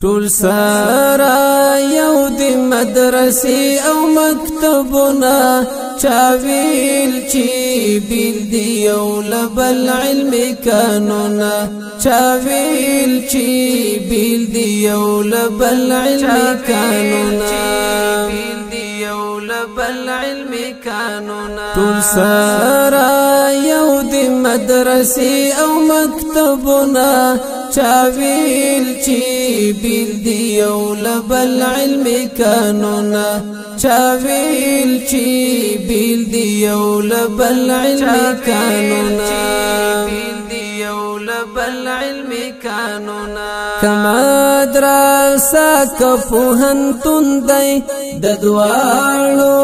ټول سارا یو د مدرسې او مکتبونه چاویل چی بیل دی یو لبل علم قانونا چاویل چی بیل دی یو لبل علم قانونا ټول سارا یو د مدرسې او مکتبونه چاویل چی بیل دی یو لبل علم قانونا چاویل چی بیل دی یو لبل علم قانونا کما دراسا کپوهنتون دی د دوالو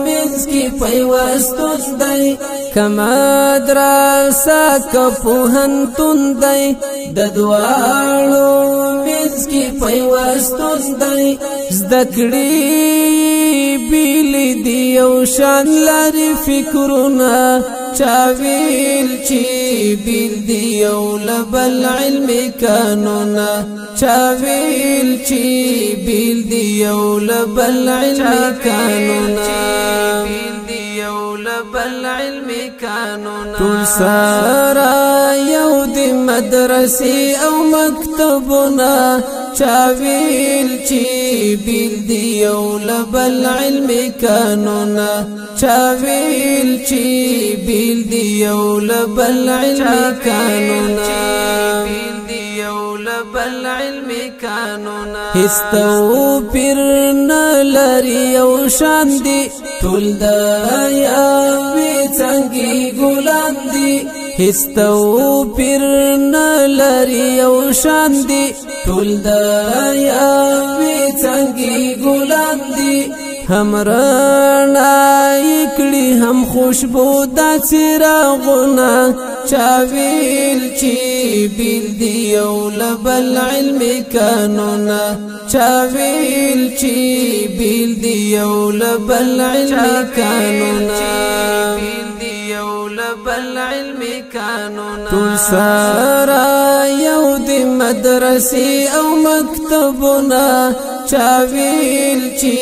منځ کې پیوستون دی کما دراسا کپوهنتون دی د دوالو منځ کې پیوستون دی زدکړي بیل دی یو شان لري فکرونه چاویل چی بیل دی یو لبل علم قانونا چاویل چی بیل دی یو لبل علم قانونا ټول سارا یو د مدرسې او مکتبونه چاویل چی بیل دی یو لبل علم قانونا چاویل چی بیل دی یو لبل علم قانونا هستو پرنا لري یو شان دی ټول د یاوي څنګه ګلان دی هستو پرنا لري یو شان دی ټول د یاوي څنګه ګلان دی همرانا یکړي هم خوشبو د چراغونه چاویل چی بیل دی یو لبل علم قانونا چاویل چی بیل دی یو لبل علم قانونا ټول سارا یو د مدرسې او مکتبونه چاویل چی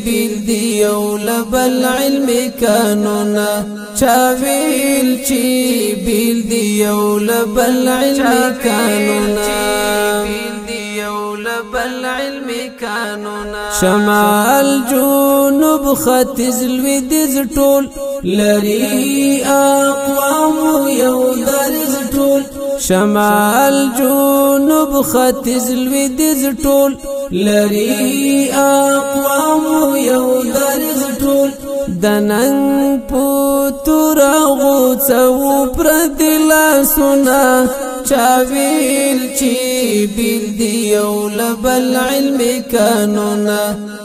بیل دی یو لبل علم قانونا چاویل چی بیل دی یو لبل علم قانونا شمال جنوب ختیځ لویدیځ ټول لري اقوام یو درز ټول شمال جنوب ختیځ لویدیځ ټول لري اقوام یو درز ټول دننګ پتور غوڅو پر دلا سنا چاویل چی بیل دی یو لبل علم قانونا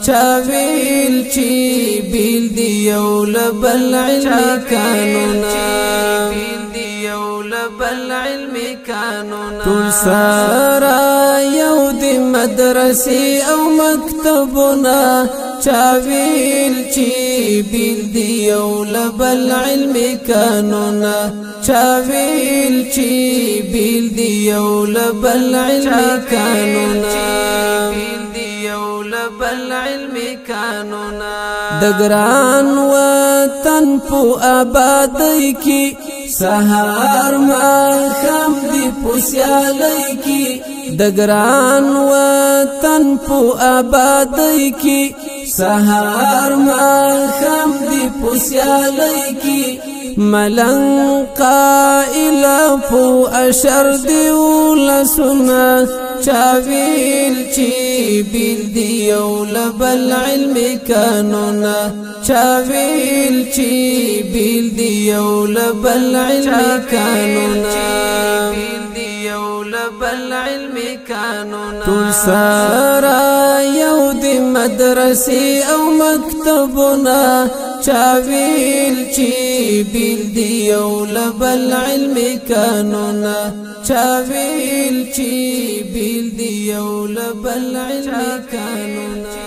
چاویل چی بیل دی یو لبل علم قانونا ټول سارا یو د مدرسې او مکتبونه چاویل چی بیل دی یو لبل علم قانونا چاویل چی بیل دی یو لبل علم قانونا د ګران وطن په آبادۍ کې سهار ماښام دی پوسیالۍ کې د ګران وطن په آبادۍ کې سهار ماښام دی پوسیالۍ کې ملنګ قائل په اشر دی ولسنا چاویل چی بیل دی یو لبل علم قانونا چاویل چی بیل دی یو لبل علم قانونا ټول سارا یو د مدرسې او مکتبونه چاویل چی بیل دی یو لبل علم قانونا چاویل چی بیل دی یو لبل علم قانونا